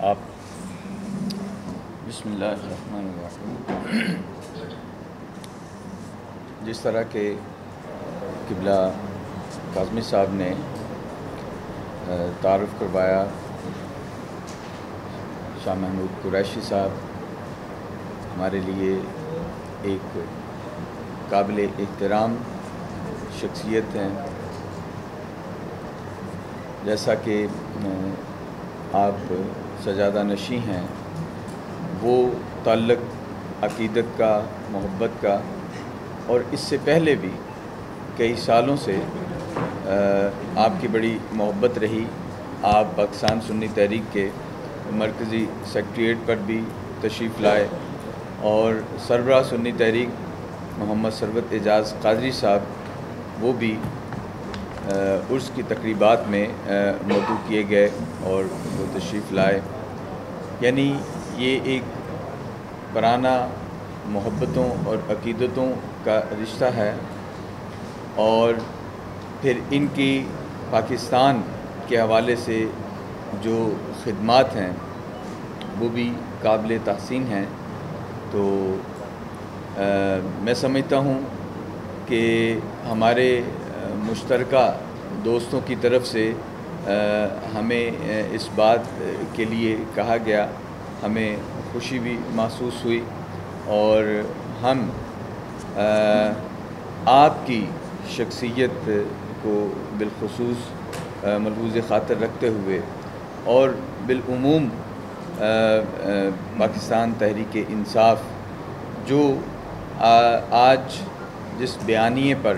آپ بسم اللہ الرحمن الرحیم۔ جس طرح کہ قبلہ کاظمی صاحب نے تعارف کروایا، شاہ محمود قریشی صاحب ہمارے لیے ایک قابل احترام شخصیت ہیں۔ جیسا کہ آپ سجادہ نشیں ہیں، وہ تعلق عقیدت کا، محبت کا، اور اس سے پہلے بھی کئی سالوں سے آپ کی بڑی محبت رہی۔ آپ پاکستان سنی تحریک کے مرکزی سیکریٹریٹ پر بھی تشریف لائے، اور سربراہ سنی تحریک محمد ثروت اعجاز قادری صاحب وہ بھی عرس کی تقریبات میں مدعو کیے گئے اور وہ تشریف لائے۔ یعنی یہ ایک پرانا محبتوں اور عقیدتوں کا رشتہ ہے، اور پھر ان کی پاکستان کے حوالے سے جو خدمات ہیں وہ بھی قابل تحسین ہیں۔ تو میں سمجھتا ہوں کہ ہمارے مشترکہ دوستوں کی طرف سے ہمیں اس بات کے لیے کہا گیا، ہمیں خوشی بھی محسوس ہوئی، اور ہم آپ کی شخصیت کو بالخصوص ملحوظ خاطر رکھتے ہوئے، اور بالعموم پاکستان تحریک انصاف جو آج جس بیانیے پر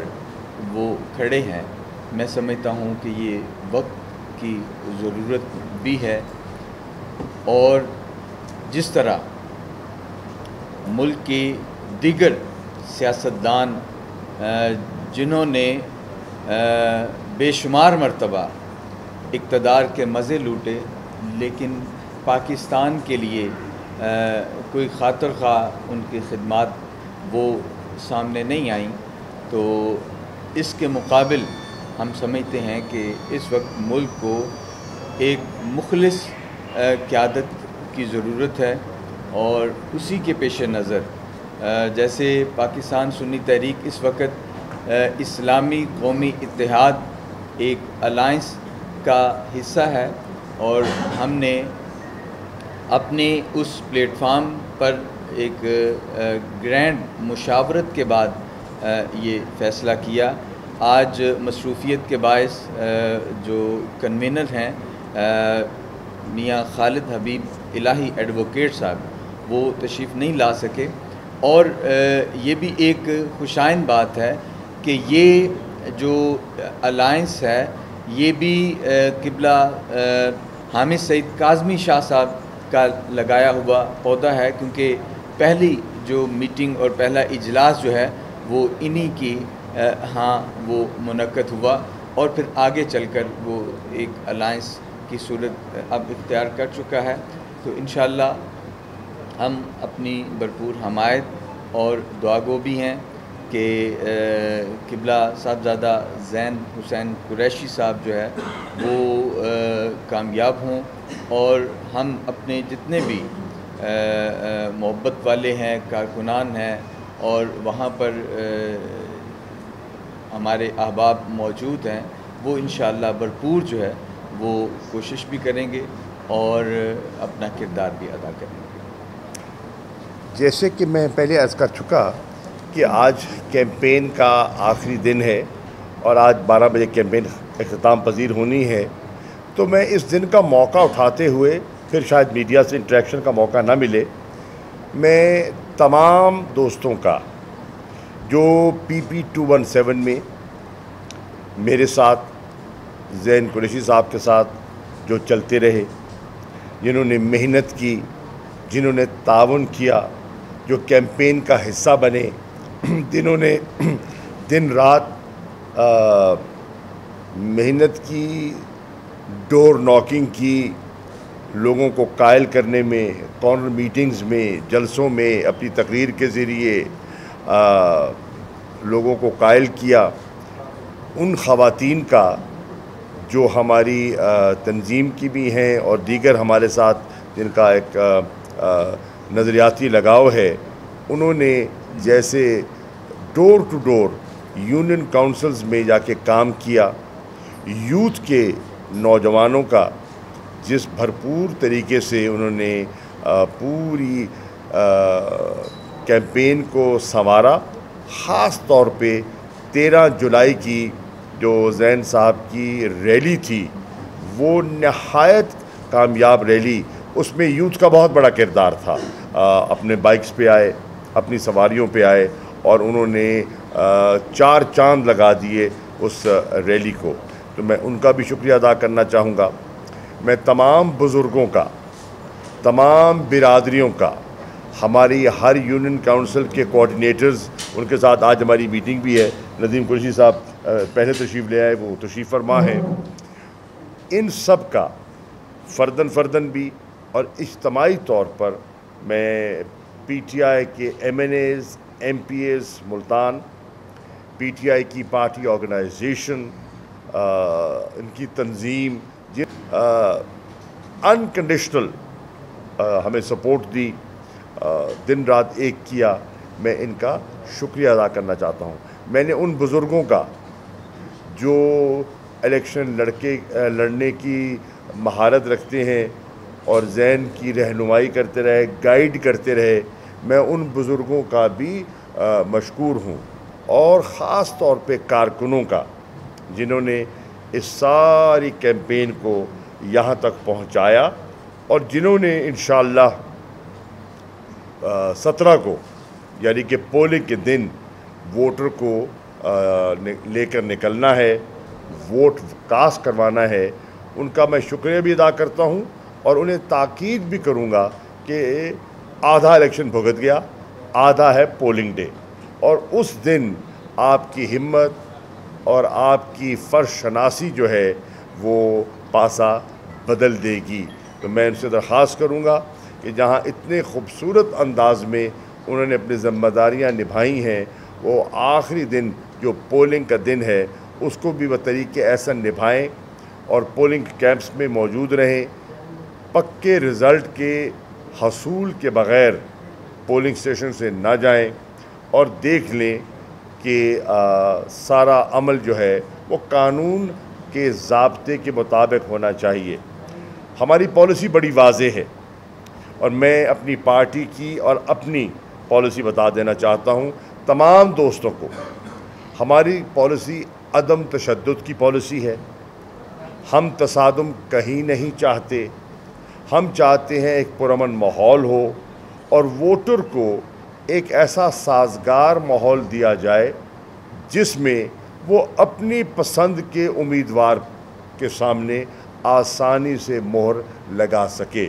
وہ کھڑے ہیں، میں سمجھتا ہوں کہ یہ وقت کی ضرورت بھی ہے، اور جس طرح ملک کے دیگر سیاستدان جنہوں نے بے شمار مرتبہ اقتدار کے مزے لوٹے، لیکن پاکستان کے لیے کوئی خاطر خواہ ان کی خدمات وہ سامنے نہیں آئیں، تو اس کے مقابل ہم سمجھتے ہیں کہ اس وقت ملک کو ایک مخلص قیادت کی ضرورت ہے، اور اسی کے پیش نظر جیسے پاکستان سنی تحریک اس وقت اسلامی قومی اتحاد ایک الائنس کا حصہ ہے، اور ہم نے اپنے اس پلیٹ فارم پر ایک گرینڈ مشاورت کے بعد یہ فیصلہ کیا۔ آج مصروفیت کے باعث جو کنوینر ہیں میاں خالد حبیب الہی ایڈوکیٹ صاحب وہ تشریف نہیں لا سکے، اور یہ بھی ایک خوشائن بات ہے کہ یہ جو الائنس ہے یہ بھی قبلہ حامد سعید کاظمی شاہ صاحب کا لگایا ہوا پودا ہے، کیونکہ پہلی جو میٹنگ اور پہلا اجلاس جو ہے وہ انہی کی ہاں وہ منعقد ہوا، اور پھر آگے چل کر وہ ایک الائنس کی صورت اب اختیار کر چکا ہے۔ تو انشاءاللہ ہم اپنی بھرپور حمایت اور دعاگو بھی ہیں کہ قبلہ صاحبزادہ زین حسین قریشی صاحب جو ہے وہ کامیاب ہوں، اور ہم اپنے جتنے بھی محبت والے ہیں، کارکنان ہیں، اور وہاں پر ہمارے احباب موجود ہیں، وہ انشاءاللہ بھرپور جو ہے وہ کوشش بھی کریں گے اور اپنا کردار بھی ادا کریں گے۔ جیسے کہ میں پہلے عرض کر چکا کہ آج کیمپین کا آخری دن ہے، اور آج 12 بجے کیمپین اختتام پذیر ہونی ہے، تو میں اس دن کا موقع اٹھاتے ہوئے، پھر شاید میڈیا سے انٹریکشن کا موقع نہ ملے، میں تمام دوستوں کا جو PP 217 میں میرے ساتھ زین قریشی صاحب کے ساتھ جو چلتے رہے، جنہوں نے محنت کی، جنہوں نے تعاون کیا، جو کیمپین کا حصہ بنے، جنہوں نے دن رات محنت کی، ڈور ناکنگ کی، لوگوں کو قائل کرنے میں، کارنر میٹنگز میں، جلسوں میں اپنی تقریر کے ذریعے لوگوں کو قائل کیا، ان خواتین کا جو ہماری تنظیم کی بھی ہیں اور دیگر ہمارے ساتھ جن کا ایک نظریاتی لگاؤ ہے، انہوں نے جیسے ڈور ٹو ڈور یونین کاؤنسلز میں جا کے کام کیا، یوتھ کے نوجوانوں کا جس بھرپور طریقے سے انہوں نے پوری کیمپین کو سنوارا، خاص طور پہ 13 جولائی کی جو زین صاحب کی ریلی تھی، وہ نہایت کامیاب ریلی، اس میں یوتھ کا بہت بڑا کردار تھا۔ اپنے بائکس پہ آئے، اپنی سواریوں پہ آئے اور انہوں نے 4 چاند لگا دیے اس ریلی کو، تو میں ان کا بھی شکریہ ادا کرنا چاہوں گا۔ میں تمام بزرگوں کا، تمام برادریوں کا، ہماری ہر یونین کاؤنسل کے کوآرڈینیٹرز، ان کے ساتھ آج ہماری میٹنگ بھی ہے، ندیم قریشی صاحب پہلے تشریف لے آئے، وہ تشریف فرما ہیں، ان سب کا فردن بھی اور اجتماعی طور پر میں پی ٹی آئی کے MNAs, MPAs Multan, PTI کی پارٹی آرگنائزیشن، ان کی تنظیم انکنڈیشنل ہمیں سپورٹ دی، دن رات ایک کیا، میں ان کا شکریہ ادا کرنا چاہتا ہوں۔ میں نے ان بزرگوں کا جو الیکشن لڑنے کی مہارت رکھتے ہیں اور ذہن کی رہنمائی کرتے رہے، گائیڈ کرتے رہے، میں ان بزرگوں کا بھی مشکور ہوں، اور خاص طور پہ کارکنوں کا جنہوں نے اس ساری کیمپین کو یہاں تک پہنچایا، اور جنہوں نے انشاءاللہ 17 کو یعنی کہ پولنگ کے دن ووٹر کو لے کر نکلنا ہے، ووٹ کاسٹ کروانا ہے، ان کا میں شکریہ بھی ادا کرتا ہوں، اور انہیں تاکید بھی کروں گا کہ آدھا الیکشن بھگت گیا، آدھا ہے پولنگ ڈے، اور اس دن آپ کی ہمت اور آپ کی فرض شناسی جو ہے وہ پاسا بدل دے گی۔ تو میں ان سے درخواست کروں گا کہ جہاں اتنے خوبصورت انداز میں انہوں نے اپنی ذمہ داریاں نبھائی ہیں، وہ آخری دن جو پولنگ کا دن ہے اس کو بھی بطریقے ایسا نبھائیں اور پولنگ کیمپس میں موجود رہیں، پکے رزلٹ کے حصول کے بغیر پولنگ اسٹیشن سے نہ جائیں، اور دیکھ لیں کہ سارا عمل جو ہے وہ قانون کے ضابطے کے مطابق ہونا چاہیے۔ ہماری پالیسی بڑی واضح ہے، اور میں اپنی پارٹی کی اور اپنی پالیسی بتا دینا چاہتا ہوں تمام دوستوں کو۔ ہماری پالیسی عدم تشدد کی پالیسی ہے، ہم تصادم کہیں نہیں چاہتے، ہم چاہتے ہیں ایک پرامن ماحول ہو اور ووٹر کو ایک ایسا سازگار ماحول دیا جائے جس میں وہ اپنی پسند کے امیدوار کے سامنے آسانی سے مہر لگا سکے۔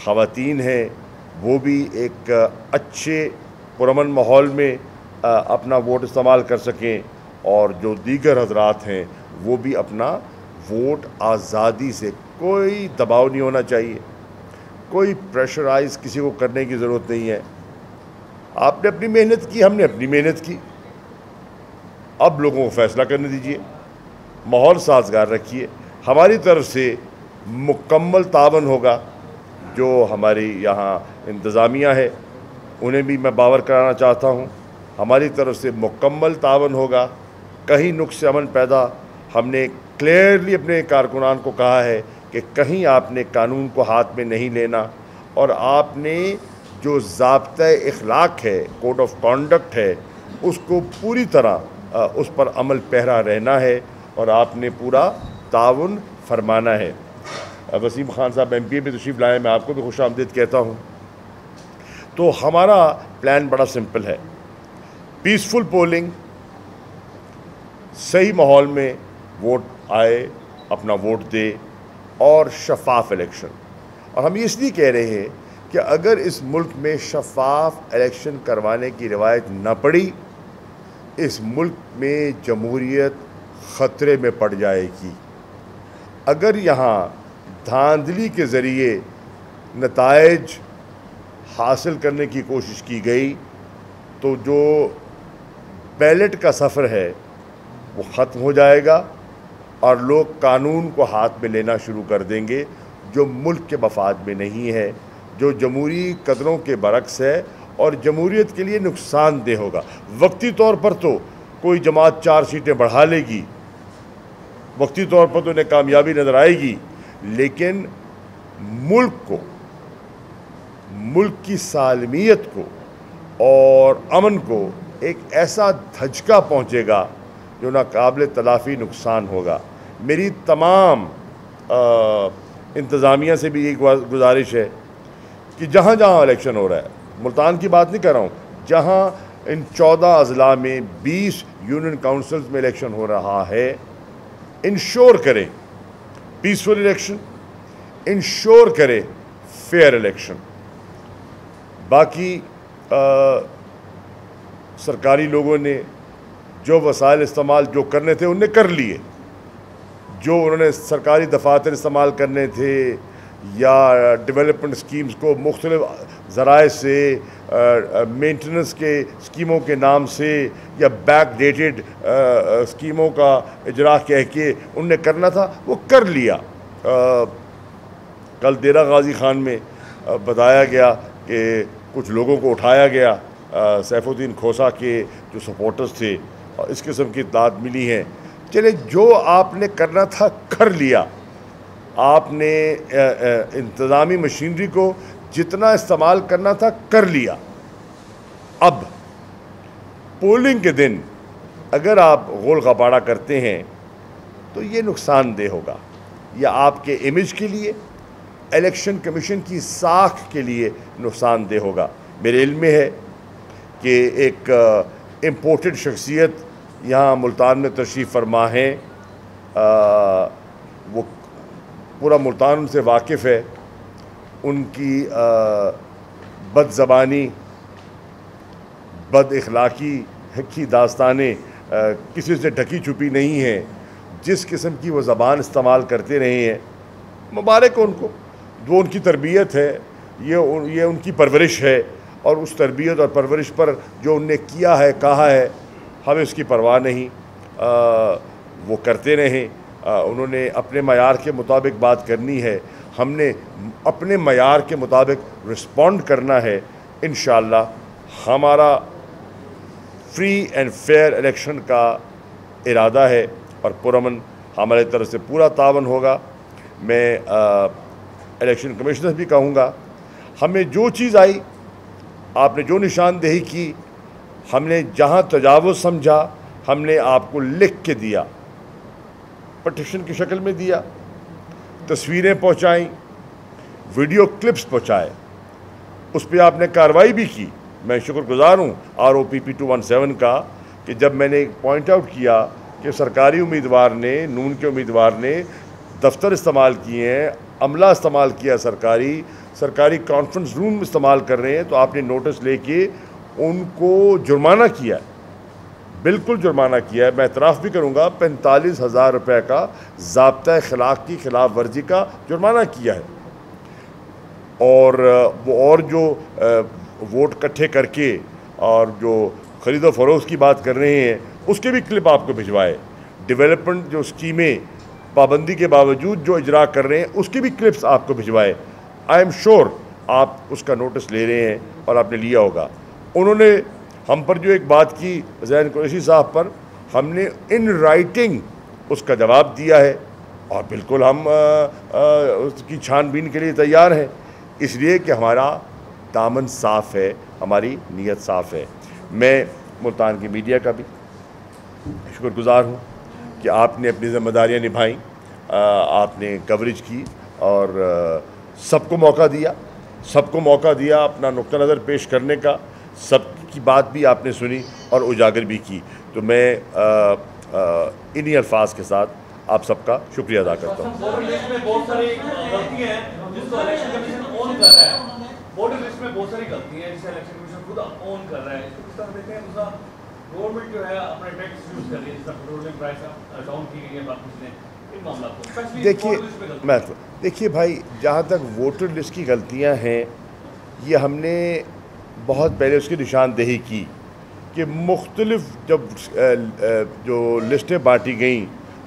خواتین ہیں وہ بھی ایک اچھے پرامن ماحول میں اپنا ووٹ استعمال کر سکیں، اور جو دیگر حضرات ہیں وہ بھی اپنا ووٹ آزادی سے، کوئی دباؤ نہیں ہونا چاہیے، کوئی پریشرائز کسی کو کرنے کی ضرورت نہیں ہے۔ آپ نے اپنی محنت کی، ہم نے اپنی محنت کی، اب لوگوں کو فیصلہ کرنے دیجئے، ماحول سازگار رکھیے۔ ہماری طرف سے مکمل تعاون ہوگا، جو ہماری یہاں انتظامیہ ہے انہیں بھی میں باور کرانا چاہتا ہوں، ہماری طرف سے مکمل تعاون ہوگا۔ کہیں نقص عمل پیدا، ہم نے کلیئرلی اپنے کارکنان کو کہا ہے کہ کہیں آپ نے قانون کو ہاتھ میں نہیں لینا، اور آپ نے جو ضابطۂ اخلاق ہے، کوڈ آف کانڈکٹ ہے، اس کو پوری طرح اس پر عمل پیرا رہنا ہے، اور آپ نے پورا تعاون فرمانا ہے۔ وسیم خان صاحب ایم پی اے میں تشریف لائے، میں آپ کو بھی خوش آمدید کہتا ہوں۔ تو ہمارا پلان بڑا سمپل ہے، پیسفل پولنگ، صحیح ماحول میں ووٹ آئے، اپنا ووٹ دے، اور شفاف الیکشن۔ اور ہم اس لیے کہہ رہے ہیں کہ اگر اس ملک میں شفاف الیکشن کروانے کی روایت نہ پڑی، اس ملک میں جمہوریت خطرے میں پڑ جائے گی۔ اگر یہاں دھاندلی کے ذریعے نتائج حاصل کرنے کی کوشش کی گئی تو جو بیلٹ کا سفر ہے وہ ختم ہو جائے گا، اور لوگ قانون کو ہاتھ میں لینا شروع کر دیں گے جو ملک کے مفاد میں نہیں ہے، جو جمہوری قدروں کے برعکس ہے اور جمہوریت کے لیے نقصان دہ ہوگا۔ وقتی طور پر تو کوئی جماعت 4 سیٹیں بڑھا لے گی، وقتی طور پر تو انہیں کامیابی نظر آئے گی، لیکن ملک کو، ملک کی سالمیت کو اور امن کو ایک ایسا دھچکا پہنچے گا جو ناقابل تلافی نقصان ہوگا۔ میری تمام انتظامیہ سے بھی ایک گزارش ہے کہ جہاں جہاں الیکشن ہو رہا ہے، ملتان کی بات نہیں کر رہا ہوں، جہاں ان 14 اضلاع میں 20 یونین کاؤنسلز میں الیکشن ہو رہا ہے، انشور کریں پیسفل الیکشن، انشور کریں فیئر الیکشن۔ باقی سرکاری لوگوں نے جو وسائل استعمال جو کرنے تھے انہیں کر لیے، جو انہوں نے سرکاری دفاتر استعمال کرنے تھے یا ڈیولپمنٹ سکیمز کو مختلف ذرائع سے مینٹننس کے سکیموں کے نام سے یا بیک ڈیٹڈ سکیموں کا اجرا کہہ کے انہوں نے کرنا تھا وہ کر لیا۔ کل دیرہ غازی خان میں بتایا گیا کہ کچھ لوگوں کو اٹھایا گیا، سیف الدین کھوسا کے جو سپورٹرز تھے، اور اس قسم کی اطلاعات ملی ہیں۔ چلے جو آپ نے کرنا تھا کر لیا، آپ نے انتظامی مشینری کو جتنا استعمال کرنا تھا کر لیا۔ اب پولنگ کے دن اگر آپ غول غپاڑا کرتے ہیں تو یہ نقصان دہ ہوگا، یا آپ کے امیج کے لیے، الیکشن کمیشن کی ساکھ کے لیے نقصان دہ ہوگا۔ میرے علم میں ہے کہ ایک امپورٹڈ شخصیت یہاں ملتان میں تشریف فرما ہیں، وہ پورا ملتان ان سے واقف ہے، ان کی بد زبانی، بد اخلاقی کی داستانیں کسی سے ڈھکی چھپی نہیں ہیں۔ جس قسم کی وہ زبان استعمال کرتے رہے ہیں، مبارک ان کو، وہ ان کی تربیت ہے، یہ ان کی پرورش ہے، اور اس تربیت اور پرورش پر جو ان نے کیا ہے، کہا ہے، ہمیں اس کی پرواہ نہیں، وہ کرتے رہیں۔ انہوں نے اپنے معیار کے مطابق بات کرنی ہے، ہم نے اپنے معیار کے مطابق رسپونڈ کرنا ہے۔ انشاءاللہ ہمارا فری اینڈ فیئر الیکشن کا ارادہ ہے اور پرامن ہمارے طرف سے پورا تعاون ہوگا۔ میں الیکشن کمیشنر بھی کہوں گا، ہمیں جو چیز آئی، آپ نے جو نشاندہی کی، ہم نے جہاں تجاوز سمجھا، ہم نے آپ کو لکھ کے دیا، پٹیشن کی شکل میں دیا، تصویریں پہنچائیں، ویڈیو کلپس پہنچائے، اس پہ آپ نے کارروائی بھی کی۔ میں شکر گزار ہوں ROPP 217 کا کہ جب میں نے پوائنٹ آؤٹ کیا کہ سرکاری امیدوار نے، نون کے امیدوار نے دفتر استعمال کیے ہیں، عملہ استعمال کیا، سرکاری کانفرنس روم استعمال کر رہے ہیں، تو آپ نے نوٹس لے کے ان کو جرمانہ کیا ہے، بالکل جرمانہ کیا ہے۔ میں اعتراف بھی کروں گا، 45,000 روپے کا ضابطۂ اخلاق کی خلاف ورزی کا جرمانہ کیا ہے، اور جو ووٹ اکٹھے کر کے اور جو خرید و فروخت کی بات کر رہے ہیں اس کے بھی کلپ آپ کو بھجوائے، ڈیولپمنٹ جو اسکیمیں پابندی کے باوجود جو اجرا کر رہے ہیں اس کی بھی کلپس آپ کو بھجوائے۔ آئی ایم شور آپ اس کا نوٹس لے رہے ہیں اور آپ نے لیا ہوگا۔ انہوں نے ہم پر جو ایک بات کی زین قریشی صاحب پر، ہم نے ان رائٹنگ اس کا جواب دیا ہے، اور بالکل ہم اس کی چھان بین کے لیے تیار ہیں، اس لیے کہ ہمارا دامن صاف ہے، ہماری نیت صاف ہے۔ میں ملتان کی میڈیا کا بھی شکر گزار ہوں کہ آپ نے اپنی ذمہ داریاں نبھائیں، آپ نے کوریج کی اور سب کو موقع دیا اپنا نقطہ نظر پیش کرنے کا، سب کی بات بھی آپ نے سنی اور اجاگر بھی کی۔ تو میں انہی الفاظ کے ساتھ آپ سب کا شکریہ ادا کرتا ہوں۔ ووٹر لسٹ میں بہت ساری غلطیاں ہیں جس کو الیکشن کمیشن اون کر رہا ہے، خود اون کر رہا ہے، اس کو کس طرح دیکھتے ہیں؟ دوسرا، گورنمنٹ جو ہے اپنے ٹیکس یوز کر رہی ہے، جس طرح پیٹرولیم پرائس ڈاؤن کی گئی ہے، باقی چیزیں، ان معاملات کو دیکھیے بھائی، جہاں تک ووٹر لسٹ کی غلطیاں ہیں، یہ ہم نے بہت پہلے اس کی نشاندہی کی کہ مختلف جب جو لسٹیں بانٹی گئیں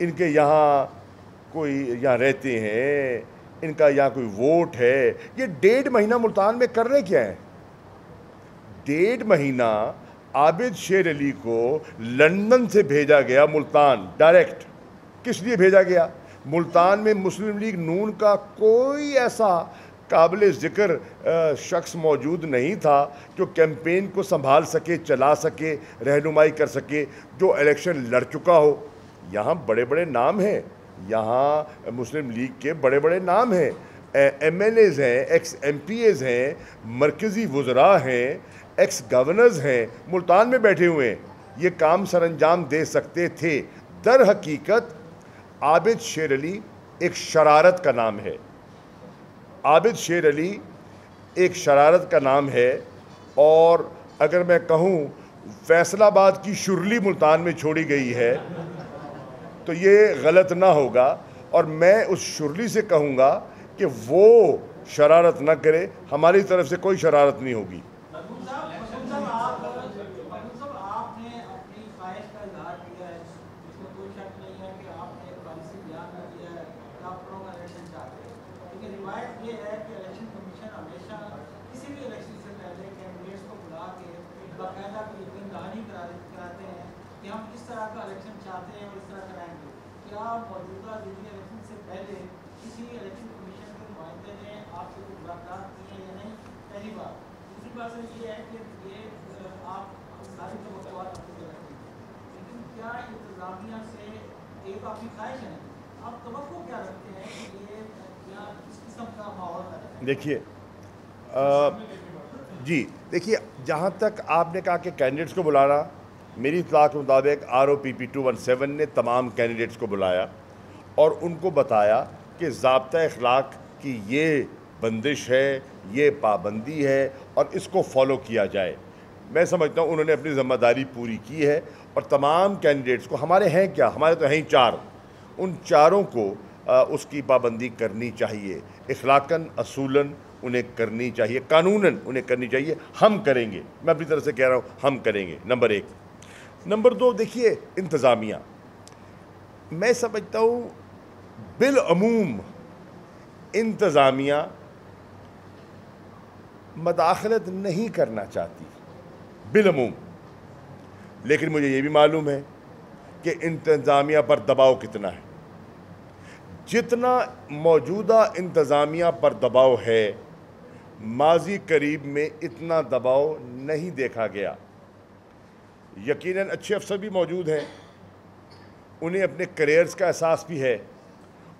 ان کے یہاں کوئی یہاں رہتے ہیں، ان کا یہاں کوئی ووٹ ہے. یہ 1.5 مہینہ ملتان میں کر رہے کیا ہیں؟ 1.5 مہینہ عابد شیر علی کو لندن سے بھیجا گیا ملتان ڈائریکٹ. کس لیے بھیجا گیا؟ ملتان میں مسلم لیگ نون کا کوئی ایسا قابل ذکر شخص موجود نہیں تھا جو کیمپین کو سنبھال سکے، چلا سکے، رہنمائی کر سکے، جو الیکشن لڑ چکا ہو. یہاں بڑے بڑے نام ہیں، یہاں مسلم لیگ کے بڑے بڑے نام ہیں، ایم ایل ایز ہیں، ایکس ایم پی ایز ہیں، مرکزی وزراء ہیں، ایکس گورنرز ہیں، ملتان میں بیٹھے ہوئے ہیں. یہ کام سر انجام دے سکتے تھے. در حقیقت عابد شیر علی ایک شرارت کا نام ہے. عابد شیر علی ایک شرارت کا نام ہے. اور اگر میں کہوں فیصل آباد کی شرلی ملتان میں چھوڑی گئی ہے تو یہ غلط نہ ہوگا. اور میں اس شرلی سے کہوں گا کہ وہ شرارت نہ کرے، ہماری طرف سے کوئی شرارت نہیں ہوگی. دیکھیے جی دیکھیے، جہاں تک آپ نے کہا کہ کینڈیڈیٹس کو بلانا، میری اطلاع کے مطابق ROPP 217 نے تمام کینڈیڈیٹس کو بلایا اور ان کو بتایا کہ ضابطہ اخلاق کی یہ بندش ہے، یہ پابندی ہے اور اس کو فالو کیا جائے. میں سمجھتا ہوں انہوں نے اپنی ذمہ داری پوری کی ہے. اور تمام کینڈیڈیٹس کو، ہمارے ہیں کیا، ہمارے تو ہیں 4، ان 4 کو اس کی پابندی کرنی چاہیے. اخلاقاً اصولاً انہیں کرنی چاہیے، قانوناً انہیں کرنی چاہیے. ہم کریں گے، میں اپنی طرف سے کہہ رہا ہوں ہم کریں گے. نمبر 1. نمبر 2، دیکھیے انتظامیہ، میں سمجھتا ہوں بالعموم انتظامیہ مداخلت نہیں کرنا چاہتی بالعموم. لیکن مجھے یہ بھی معلوم ہے کہ انتظامیہ پر دباؤ کتنا ہے. جتنا موجودہ انتظامیہ پر دباؤ ہے، ماضی قریب میں اتنا دباؤ نہیں دیکھا گیا. یقیناً اچھے افسر بھی موجود ہیں، انہیں اپنے کریئرز کا احساس بھی ہے،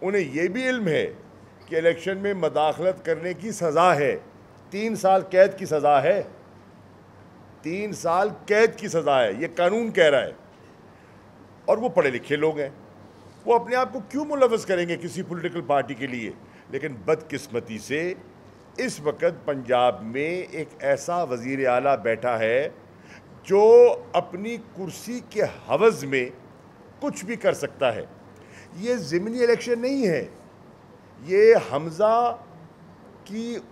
انہیں یہ بھی علم ہے کہ الیکشن میں مداخلت کرنے کی سزا ہے. 3 سال قید کی سزا ہے، 3 سال قید کی سزا ہے، یہ قانون کہہ رہا ہے. اور وہ پڑھے لکھے لوگ ہیں، وہ اپنے آپ کو کیوں ملوث کریں گے کسی پولیٹیکل پارٹی کے لیے. لیکن بدقسمتی سے اس وقت پنجاب میں ایک ایسا وزیر اعلیٰ بیٹھا ہے جو اپنی کرسی کے حوض میں کچھ بھی کر سکتا ہے. یہ ضمنی الیکشن نہیں ہے، یہ حمزہ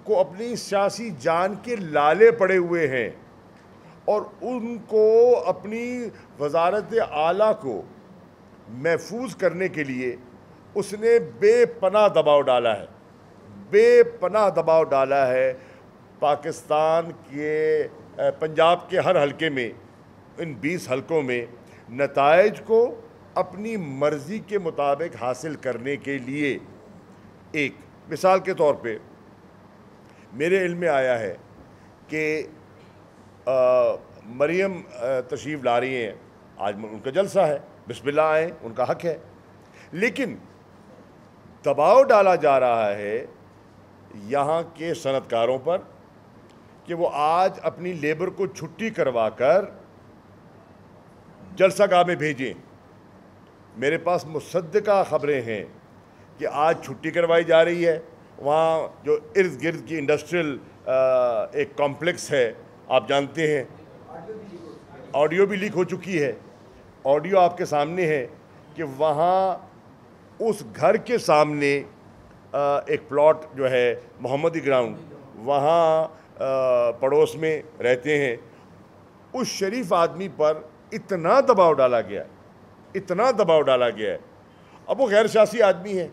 کو اپنی سیاسی جان کے لالے پڑے ہوئے ہیں اور ان کو اپنی وزارت اعلیٰ کو محفوظ کرنے کے لیے اس نے بے پناہ دباؤ ڈالا ہے، بے پناہ دباؤ ڈالا ہے. پاکستان کے پنجاب کے ہر حلقے میں، ان 20 حلقوں میں نتائج کو اپنی مرضی کے مطابق حاصل کرنے کے لیے. ایک مثال کے طور پہ میرے علم میں آیا ہے کہ مریم تشریف لا رہی ہیں، آج ان کا جلسہ ہے، بسم اللہ آئیں، ان کا حق ہے. لیکن دباؤ ڈالا جا رہا ہے یہاں کے صنعت کاروں پر کہ وہ آج اپنی لیبر کو چھٹی کروا کر جلسہ گاہ میں بھیجیں. میرے پاس مصدقہ خبریں ہیں کہ آج چھٹی کروائی جا رہی ہے. وہاں جو ارد گرد کی انڈسٹریل ایک کمپلیکس ہے، آپ جانتے ہیں، آڈیو بھی لیک ہو چکی ہے. آڈیو آپ کے سامنے ہے کہ وہاں اس گھر کے سامنے ایک پلاٹ جو ہے محمدی گراؤنڈ، وہاں پڑوس میں رہتے ہیں، اس شریف آدمی پر اتنا دباؤ ڈالا گیا ہے، اتنا دباؤ ڈالا گیا ہے. اب وہ غیر سیاسی آدمی ہیں،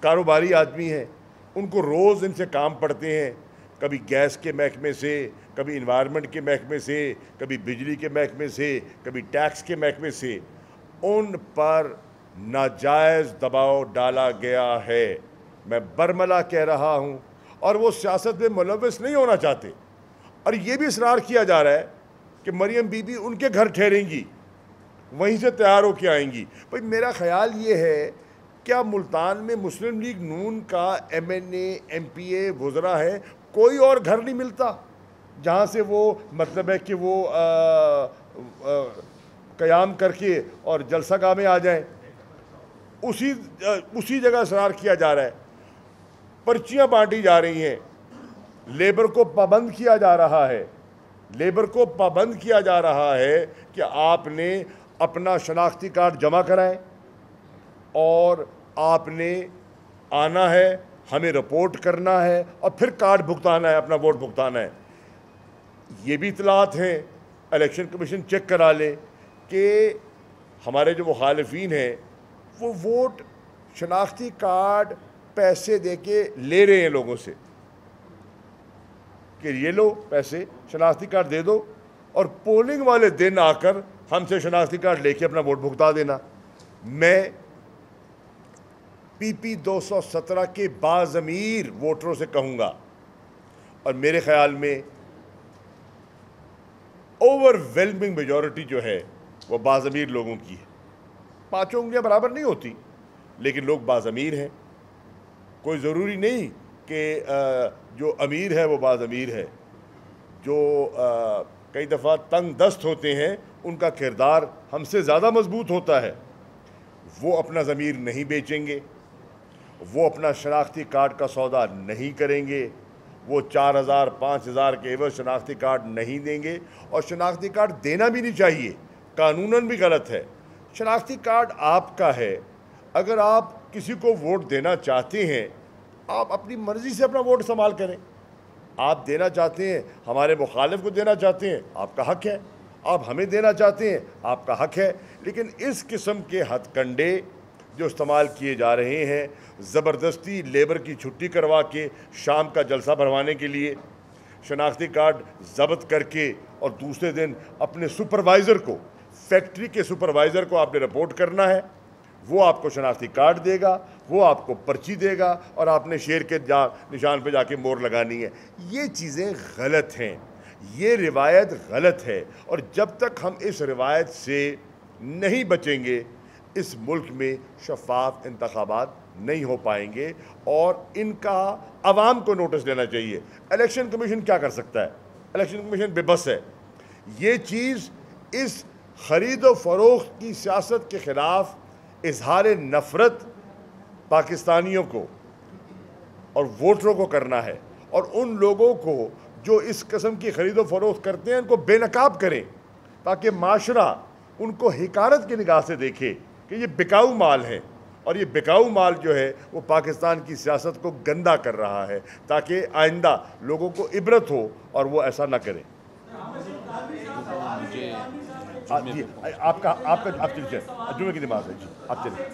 کاروباری آدمی ہیں، ان کو روز ان سے کام پڑتے ہیں، کبھی گیس کے محکمے سے، کبھی انوائرمنٹ کے محکمے سے، کبھی بجلی کے محکمے سے، کبھی ٹیکس کے محکمے سے، ان پر ناجائز دباؤ ڈالا گیا ہے۔ میں برملا کہہ رہا ہوں، اور وہ سیاست میں ملوث نہیں ہونا چاہتے، اور یہ بھی اصرار کیا جا رہا ہے کہ مریم بی بی ان کے گھر ٹھہریں گی، وہیں سے تیار ہو کے آئیں گی۔ بھئی میرا خیال یہ ہے، کیا ملتان میں مسلم لیگ نون کا ایم این اے، ایم پی اے، وزراء ہے، کوئی اور گھر نہیں ملتا جہاں سے وہ مطلب ہے کہ وہ قیام کر کے اور جلسہ گاہ میں آ جائیں؟ اسی جگہ اصرار کیا جا رہا ہے، پرچیاں بانٹی جا رہی ہیں، لیبر کو پابند کیا جا رہا ہے، لیبر کو پابند کیا جا رہا ہے کہ آپ نے اپنا شناختی کارڈ جمع کرائیں اور آپ نے آنا ہے، ہمیں رپورٹ کرنا ہے اور پھر کارڈ بھگتانا ہے، اپنا ووٹ بھگتانا ہے۔ یہ بھی اطلاعات ہیں، الیکشن کمیشن چیک کرا لے کہ ہمارے جو مخالفین ہیں وہ ووٹ شناختی کارڈ پیسے دے کے لے رہے ہیں لوگوں سے کہ یہ لو پیسے، شناختی کارڈ دے دو، اور پولنگ والے دن آ کر ہم سے شناختی کارڈ لے کے اپنا ووٹ بھگتا دینا۔ میں پی پی 217 کے باضمیر ووٹروں سے کہوں گا، اور میرے خیال میں اوور ویلمنگ میجورٹی جو ہے وہ باضمیر لوگوں کی ہے۔ 5 انگلیاں برابر نہیں ہوتی، لیکن لوگ باضمیر ہیں۔ کوئی ضروری نہیں کہ جو امیر ہے وہ باضمیر ہے۔ جو کئی دفعہ تنگ دست ہوتے ہیں ان کا کردار ہم سے زیادہ مضبوط ہوتا ہے، وہ اپنا ضمیر نہیں بیچیں گے، وہ اپنا شناختی کارڈ کا سودا نہیں کریں گے، وہ 4,000 5,000 کے عوض شناختی کارڈ نہیں دیں گے، اور شناختی کارڈ دینا بھی نہیں چاہیے، قانوناً بھی غلط ہے۔ شناختی کارڈ آپ کا ہے، اگر آپ کسی کو ووٹ دینا چاہتے ہیں آپ اپنی مرضی سے اپنا ووٹ استعمال کریں۔ آپ دینا چاہتے ہیں، ہمارے مخالف کو دینا چاہتے ہیں، آپ کا حق ہے، آپ ہمیں دینا چاہتے ہیں، آپ کا حق ہے، لیکن اس قسم کے ہتھ کنڈے جو استعمال کیے جا رہے ہیں، زبردستی لیبر کی چھٹی کروا کے شام کا جلسہ بھروانے کے لیے، شناختی کارڈ ضبط کر کے، اور دوسرے دن اپنے سپروائزر کو، فیکٹری کے سپروائزر کو آپ نے رپورٹ کرنا ہے، وہ آپ کو شناختی کارڈ دے گا، وہ آپ کو پرچی دے گا، اور آپ نے شیر کے نشان پہ جا کے مور لگانی ہے۔ یہ چیزیں غلط ہیں، یہ روایت غلط ہے، اور جب تک ہم اس روایت سے نہیں بچیں گے اس ملک میں شفاف انتخابات نہیں ہو پائیں گے، اور ان کا عوام کو نوٹس لینا چاہیے۔ الیکشن کمیشن کیا کر سکتا ہے؟ الیکشن کمیشن بے بس ہے۔ یہ چیز اس خرید و فروخت کی سیاست کے خلاف اظہار نفرت پاکستانیوں کو اور ووٹروں کو کرنا ہے، اور ان لوگوں کو جو اس قسم کی خرید و فروخت کرتے ہیں ان کو بے نقاب کریں، تاکہ معاشرہ ان کو حقارت کی نگاہ سے دیکھے کہ یہ بکاؤ مال ہے، اور یہ بکاؤ مال جو ہے وہ پاکستان کی سیاست کو گندا کر رہا ہے، تاکہ آئندہ لوگوں کو عبرت ہو اور وہ ایسا نہ کریں۔ جی آپ چلیے، جمعے کی نماز ہے، جی آپ چلیے۔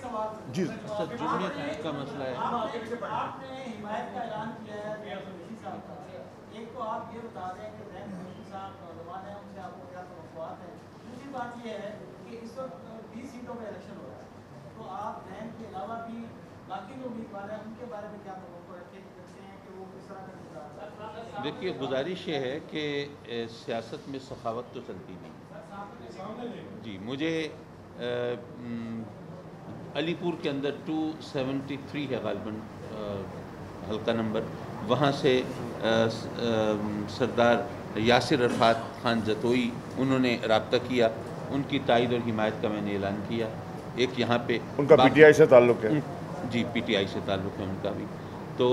جی سر، جمعے کا مسئلہ ہے۔ آپ نے حمایت کا اعلان کیا ہے قریشی صاحب کا، ایک تو آپ یہ بتا دیں کہ قریشی صاحب نوجوان ہیں، ان سے آپ کو کیا توقعات ہیں؟ دوسری بات یہ ہے کہ اس وقت 20 سیٹوں پہ الیکشن ہو رہا ہے، تو آپ رین کے علاوہ بھی باقی جو امیدوار ہیں ان کے بارے میں کیا توقع رکھتے ہیں کہ وہ کس طرح کا؟ دیکھیے، گزارش یہ ہے کہ سیاست میں سخاوت تو چلتی نہیں جی۔ مجھے علی پور کے اندر 273 ہے غالباً حلقہ نمبر، وہاں سے سردار یاسر عرفات خان جتوئی انہوں نے رابطہ کیا، ان کی تائید اور حمایت کا میں نے اعلان کیا۔ ایک یہاں پہ ان کا پی ٹی آئی سے تعلق ہے، جی پی ٹی آئی سے تعلق ہے ان کا بھی، تو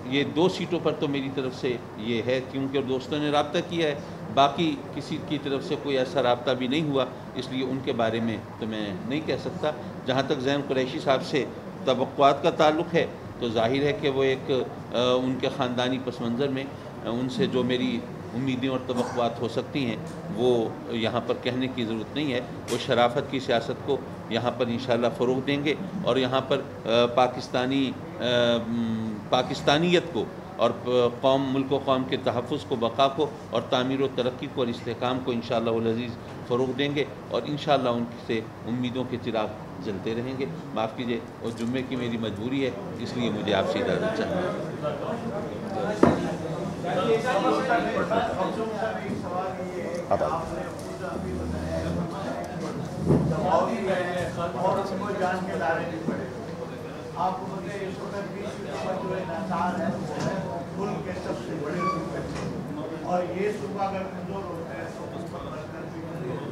یہ 2 سیٹوں پر تو میری طرف سے یہ ہے، کیونکہ دوستوں نے رابطہ کیا ہے، باقی کسی کی طرف سے کوئی ایسا رابطہ بھی نہیں ہوا، اس لیے ان کے بارے میں تو میں نہیں کہہ سکتا۔ جہاں تک زین قریشی صاحب سے توقعات کا تعلق ہے، تو ظاہر ہے کہ وہ ایک ان کے خاندانی پس منظر میں ان سے جو میری امیدیں اور توقعات ہو سکتی ہیں وہ یہاں پر کہنے کی ضرورت نہیں ہے. وہ شرافت کی سیاست کو یہاں پر انشاءاللہ فروغ دیں گے اور یہاں پر پاکستانیت کو اور ملک و قوم کے تحفظ کو، بقا کو اور تعمیر و ترقی کو اور استحکام کو انشاءاللہ العزیز فروغ دیں گے اور انشاءاللہ ان سے امیدوں کے چراغ جلتے رہیں گے. معاف کیجیے، اور جمعے کی میری مجبوری ہے، اس لیے مجھے آپ سے اجازت چاہیے. آپ کو پتہ ہے اس وقت بھی جو انحصار ہے ملک کے سب سے بڑے صوبے اور یہ صوبہ اگر کمزور ہوتا ہے تو اس پر برکت بھی نہیں ہوتی.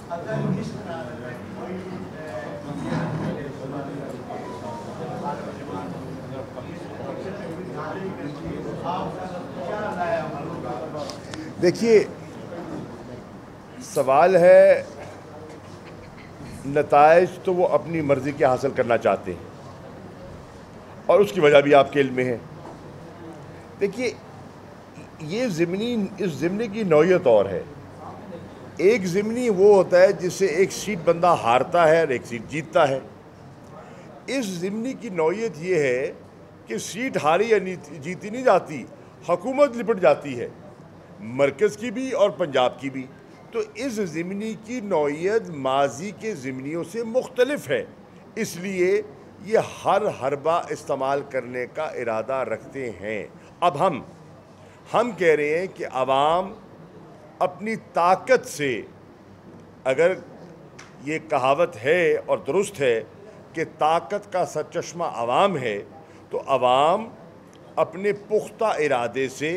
اگر اس طرح کوئی دیکھیے، سوال ہے نتائج تو وہ اپنی مرضی کے حاصل کرنا چاہتے ہیں اور اس کی وجہ بھی آپ کے علم میں ہے. دیکھیے، یہ اس ضمنی کی نوعیت اور ہے. ایک ضمنی وہ ہوتا ہے جس سے ایک سیٹ بندہ ہارتا ہے اور ایک سیٹ جیتتا ہے. اس ضمنی کی نوعیت یہ ہے کہ سیٹ ہاری یا جیتی نہیں جاتی، حکومت لپٹ جاتی ہے، مرکز کی بھی اور پنجاب کی بھی. تو اس ضمنی کی نوعیت ماضی کے ضمنیوں سے مختلف ہے، اس لیے یہ ہر حربہ استعمال کرنے کا ارادہ رکھتے ہیں. اب ہم کہہ رہے ہیں کہ عوام اپنی طاقت سے، اگر یہ کہاوت ہے اور درست ہے کہ طاقت کا سرچشمہ عوام ہے، تو عوام اپنے پختہ ارادے سے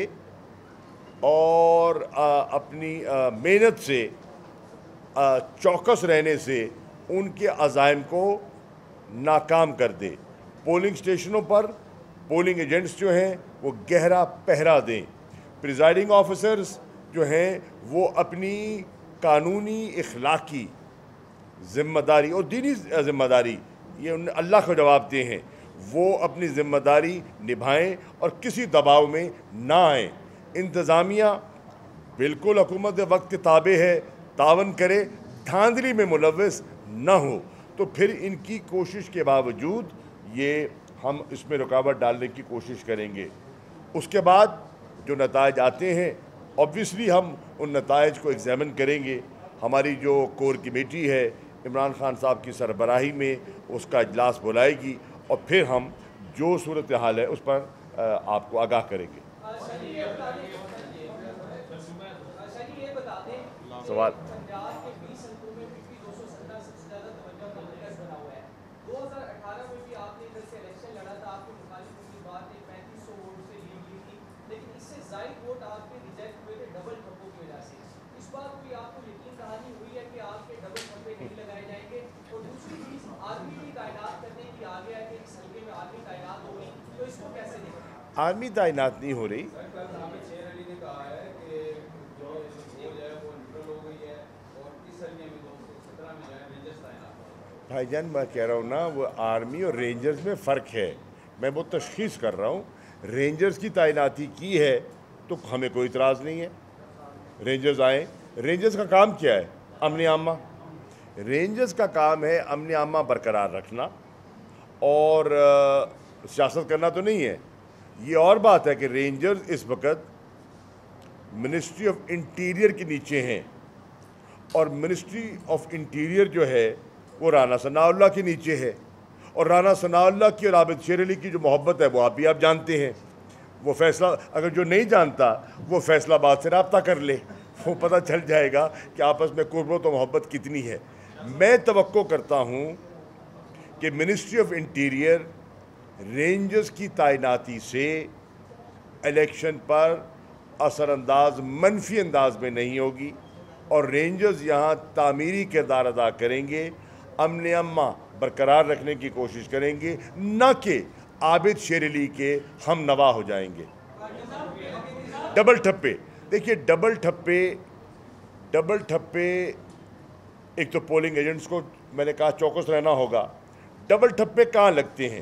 اور اپنی محنت سے، چوکس رہنے سے ان کے عزائم کو ناکام کر دے. پولنگ سٹیشنوں پر پولنگ ایجنٹس جو ہیں وہ گہرا پہرا دیں. پریزائڈنگ آفیسرز جو ہیں وہ اپنی قانونی، اخلاقی ذمہ داری اور دینی ذمہ داری، یہ اللہ کو جواب دہ ہیں، وہ اپنی ذمہ داری نبھائیں اور کسی دباؤ میں نہ آئیں. انتظامیہ بالکل حکومت وقت کے تابع ہے، تعاون کرے، دھاندلی میں ملوث نہ ہو. تو پھر ان کی کوشش کے باوجود یہ ہم اس میں رکاوٹ ڈالنے کی کوشش کریں گے. اس کے بعد جو نتائج آتے ہیں اوبویسلی ہم ان نتائج کو ایگزامن کریں گے. ہماری جو کور کمیٹی ہے عمران خان صاحب کی سربراہی میں اس کا اجلاس بلائے گی اور پھر ہم جو صورتحال ہے اس پر آپ کو آگاہ کریں گے. سوال آرمی تعینات نہیں ہو رہی. بھائی جان میں کہہ رہا ہوں نا، وہ آرمی اور رینجرز میں فرق ہے. میں وہ تشخیص کر رہا ہوں. رینجرز کی تعیناتی کی ہے تو ہمیں کوئی اعتراض نہیں ہے، رینجرز آئیں. رینجرز کا کام کیا ہے؟ امن عامہ. رینجرز کا کام ہے امن عامہ برقرار رکھنا اور سیاست کرنا تو نہیں ہے. یہ اور بات ہے کہ رینجرز اس وقت منسٹری آف انٹیریئر کے نیچے ہیں اور منسٹری آف انٹیریئر جو ہے وہ رانا ثناء اللہ کے نیچے ہے. اور رانا ثناء اللہ کی اور عابد شیر علی کی جو محبت ہے وہ آپ جانتے ہیں. وہ فیصلہ، اگر جو نہیں جانتا وہ فیصلہ آباد سے رابطہ کر لے، وہ پتہ چل جائے گا کہ آپس میں قربت و محبت کتنی ہے. میں توقع کرتا ہوں کہ منسٹری آف انٹیریئر رینجرز کی تعیناتی سے الیکشن پر اثر انداز، منفی انداز میں نہیں ہوگی اور رینجرز یہاں تعمیری کردار ادا کریں گے، امن عامہ برقرار رکھنے کی کوشش کریں گے، نہ کہ عابد شیر علی کے ہم نوا ہو جائیں گے. ڈبل ٹھپے، دیکھیے ڈبل ٹھپے ایک تو پولنگ ایجنٹس کو میں نے کہا چوکس رہنا ہوگا. ڈبل ٹھپے کہاں لگتے ہیں؟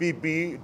PP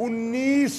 19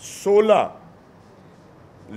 16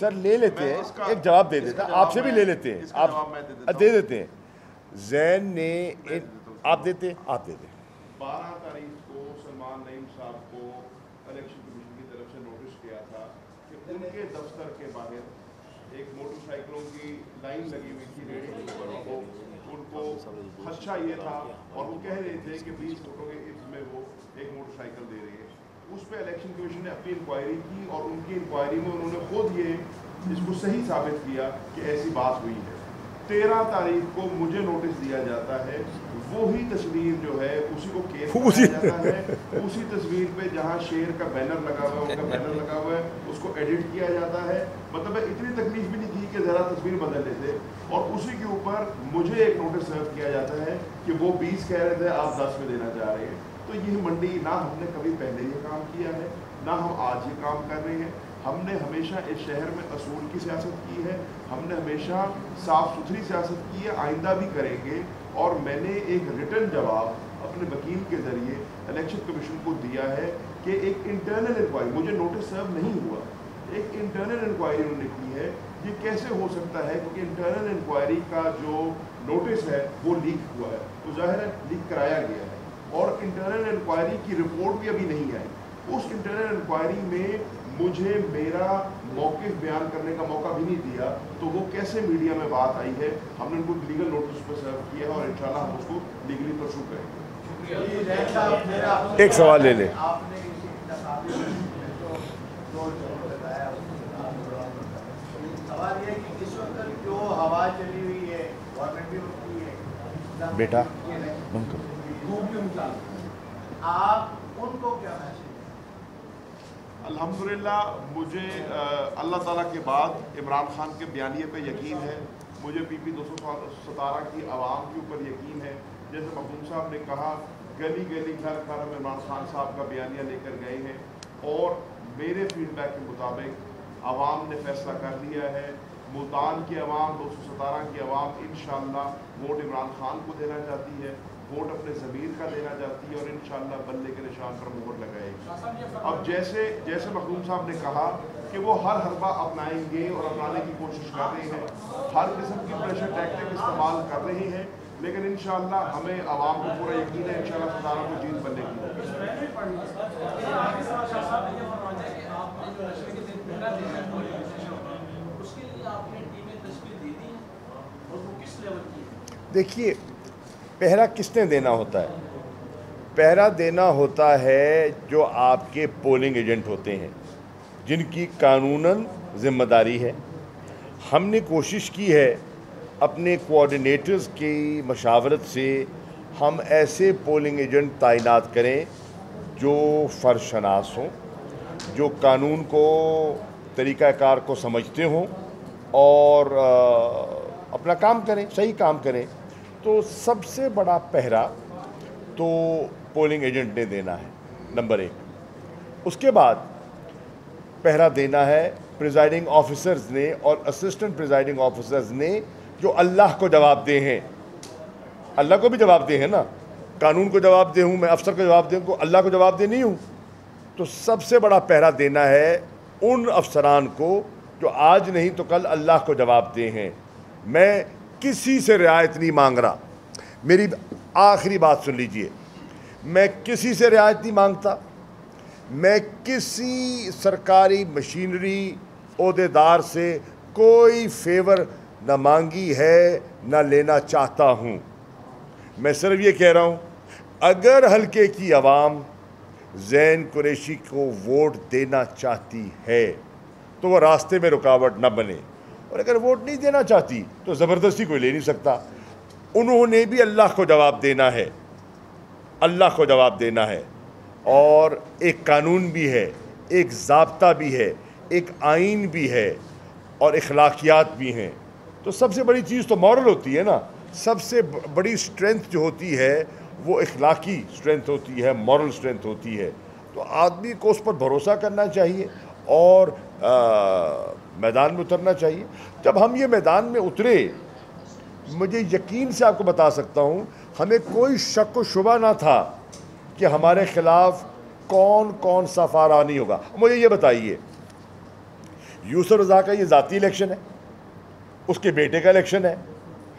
سر لے لیتے ہیں, ایک جواب دے دیتے ہیں, آپ سے بھی لے لیتے ہیں, آپ دے دیتے ہیں. زین نے آپ دیتے ہیں, آپ دے دیں. 12 تاریخ کو سلمان نعیم صاحب کو الیکشن کمیشن کی طرف سے نوٹس کیا تھا کہ ان کے دفتر کے باہر ایک موٹر سائیکلوں کی لائن لگی ہوئی تھی ریڈی پر, ان کو خدشہ یہ تھا اور وہ کہہ رہے تھے کہ 20 فوٹو کے عرض میں وہ ایک موٹر سائیکل دے رہے ہیں. اس پہ الیکشن کمیشن نے اپنی انکوائری کی اور ان کی انکوائری میں انہوں نے خود یہ اس کو صحیح ثابت کیا کہ ایسی بات ہوئی ہے. 13 تاریخ کو مجھے نوٹس دیا جاتا ہے, وہی تصویر جو ہے اسی کو کیس بنایا جاتا ہے, اسی تصویر پہ جہاں شیر کا بینر لگا ہوا ہے, ان کا بینر لگا ہوا ہے, اس کو ایڈٹ کیا جاتا ہے. مطلب اتنی تکلیف بھی نہیں کی کہ ذرا تصویر بدل لیتے, اور اسی کے اوپر مجھے ایک نوٹس سرو کیا جاتا ہے کہ وہ 20 کہہ رہے تھے, آپ 10 میں دینا چاہ رہے ہیں. تو یہ منڈی نہ ہم نے کبھی پہلے یہ کام کیا ہے, نہ ہم آج یہ کام کر رہے ہیں. ہم نے ہمیشہ اس شہر میں اصول کی سیاست کی ہے, ہم نے ہمیشہ صاف ستھری سیاست کی ہے, آئندہ بھی کریں گے. اور میں نے ایک ریٹن جواب اپنے وکیل کے ذریعے الیکشن کمیشن کو دیا ہے کہ ایک انٹرنل انکوائری, مجھے نوٹس سرو نہیں ہوا, ایک انٹرنل انکوائری انہوں نے کی ہے. یہ کیسے ہو سکتا ہے, کیونکہ انٹرنل انکوائری کا جو نوٹس ہے وہ لیک ہوا ہے, تو ظاہر ہے لیک کرایا گیا ہے, اور انٹرنل انکوائری کی رپورٹ بھی ابھی نہیں آئی. اس انٹرنل انکوائری میں مجھے میرا موقف بیان کرنے کا موقع بھی نہیں دیا, تو وہ کیسے میڈیا میں بات آئی ہے. ہم نے ان کو لیگل نوٹس پر سرو کیا ہے اور انشاءاللہ ہم اس کو لیگلی پرسو کریں گے. ایک سوال لے لیں. سوال یہ کہ اس وقت جو ہوا چلی ہوئی ہے گورنمنٹ بھی رکی ہے, بیٹا آپ ان کو کیا میسج؟ الحمدللہ مجھے اللہ تعالیٰ کے بعد عمران خان کے بیانیے پہ یقین ہے, مجھے پی پی 217 کی عوام کے اوپر یقین ہے. جیسے مخدوم صاحب نے کہا, گلی گلی گھر گھر ہم عمران خان صاحب کا بیانیہ لے کر گئے ہیں, اور میرے فیڈ بیک کے مطابق عوام نے فیصلہ کر لیا ہے. ملتان کی عوام, 217 کی عوام انشاءاللہ ووٹ عمران خان کو دینا چاہتی ہے, ووٹ اپنے ضمیر کا دینا چاہتی ہے, اور انشاءاللہ بلے کے نشان پر مہر لگائے گی. اب جیسے مخدوم صاحب نے کہا کہ وہ ہر حربہ اپنائیں گے اور اپنانے کی کوشش کر رہے ہیں, ہر قسم کی پریشر ٹیکٹک استعمال کر رہے ہیں, لیکن انشاءاللہ ہمیں عوام کو پورا یقین ہے انشاءاللہ 17 کو جیت بننے کی. دیکھیے, پہرا کس نے دینا ہوتا ہے؟ پہرا دینا ہوتا ہے جو آپ کے پولنگ ایجنٹ ہوتے ہیں, جن کی قانوناً ذمہ داری ہے. ہم نے کوشش کی ہے اپنے کوآرڈینیٹرز کی مشاورت سے ہم ایسے پولنگ ایجنٹ تعینات کریں جو فرض شناس ہوں, جو قانون کو, طریقہ کار کو سمجھتے ہوں اور اپنا کام کریں, صحیح کام کریں. تو سب سے بڑا پہرا تو پولنگ ایجنٹ نے دینا ہے, نمبر 1. اس کے بعد پہرا دینا ہے پریزائڈنگ آفیسرز نے اور اسسٹنٹ پریزائڈنگ آفیسرز نے, جو اللہ کو جواب دے ہیں. اللہ کو بھی جواب دے ہیں نا, قانون کو جواب دے ہوں میں, افسر کو جواب دے ہوں, اللہ کو جواب دے نہیں ہوں. تو سب سے بڑا پہرا دینا ہے ان افسران کو جو آج نہیں تو کل اللہ کو جواب دے ہیں. میں کسی سے رعایت نہیں مانگ رہا, میری آخری بات سن لیجئے, میں کسی سے رعایت نہیں مانگتا, میں کسی سرکاری مشینری عہدیدار سے کوئی فیور نہ مانگی ہے نہ لینا چاہتا ہوں. میں صرف یہ کہہ رہا ہوں, اگر حلقے کی عوام زین قریشی کو ووٹ دینا چاہتی ہے تو وہ راستے میں رکاوٹ نہ بنے, اور اگر ووٹ نہیں دینا چاہتی تو زبردستی کوئی لے نہیں سکتا. انہوں نے بھی اللہ کو جواب دینا ہے, اللہ کو جواب دینا ہے, اور ایک قانون بھی ہے, ایک ضابطہ بھی ہے, ایک آئین بھی ہے, اور اخلاقیات بھی ہیں. تو سب سے بڑی چیز تو مورل ہوتی ہے نا, سب سے بڑی سٹرینتھ جو ہوتی ہے وہ اخلاقی سٹرینتھ ہوتی ہے, مورل سٹرینتھ ہوتی ہے. تو آدمی کو اس پر بھروسہ کرنا چاہیے اور میدان میں اترنا چاہیے. جب ہم یہ میدان میں اترے, مجھے یقین سے آپ کو بتا سکتا ہوں, ہمیں کوئی شک و شبہ نہ تھا کہ ہمارے خلاف کون کون سا فارا نہیں ہوگا. مجھے یہ بتائیے, یوسف رضا کا یہ ذاتی الیکشن ہے, اس کے بیٹے کا الیکشن ہے.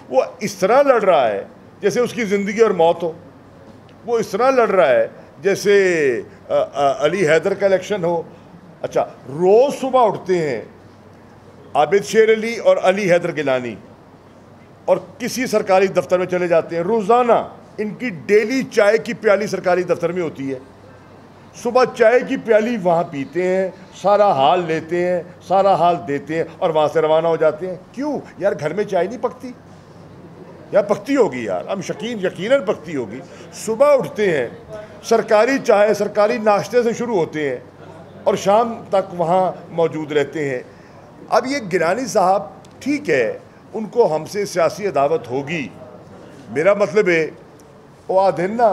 وہ اس طرح لڑ رہا ہے جیسے اس کی زندگی اور موت ہو. وہ اس طرح لڑ رہا ہے جیسے علی حیدر کا الیکشن ہو. اچھا, روز صبح اٹھتے ہیں عابد شیر علی اور علی حیدر گیلانی اور کسی سرکاری دفتر میں چلے جاتے ہیں. روزانہ ان کی ڈیلی چائے کی پیالی سرکاری دفتر میں ہوتی ہے. صبح چائے کی پیالی وہاں پیتے ہیں, سارا حال لیتے ہیں, سارا حال دیتے ہیں اور وہاں سے روانہ ہو جاتے ہیں. کیوں یار, گھر میں چائے نہیں پکتی؟ یا پکتی ہوگی یار, ہم یقیناً پکتی ہوگی. صبح اٹھتے ہیں, سرکاری چائے سرکاری ناشتے سے شروع ہوتے ہیں اور شام تک وہاں موجود رہتے ہیں. اب یہ گیلانی صاحب ٹھیک ہے, ان کو ہم سے سیاسی عداوت ہوگی. میرا مطلب ہے وہ آدھن نا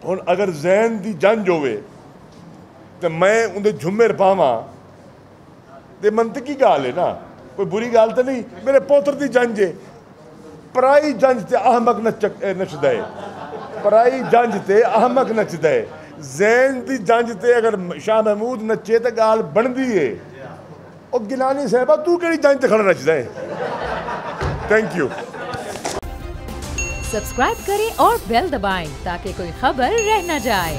ہن اگر زین دی جنج ہوئے تو میں اندر جھمر پاواں تے منطقی گال ہے نا, کوئی بری گال تو نہیں. میرے پوتر دی جنج ہے, پرائی جنج تے احمق نچدا ہے, پرائی جنج تے احمق نچدا ہے. زین دی جنج تے اگر شاہ محمود نچے تے گال بندی ہے. اور گیلانی صاحبہ تو کیڑی جنج تے کھڑا نچدا ہے؟ Thank you. سبسکرائب کریں اور بیل دبائیں تاکہ کوئی خبر رہ نہ جائے.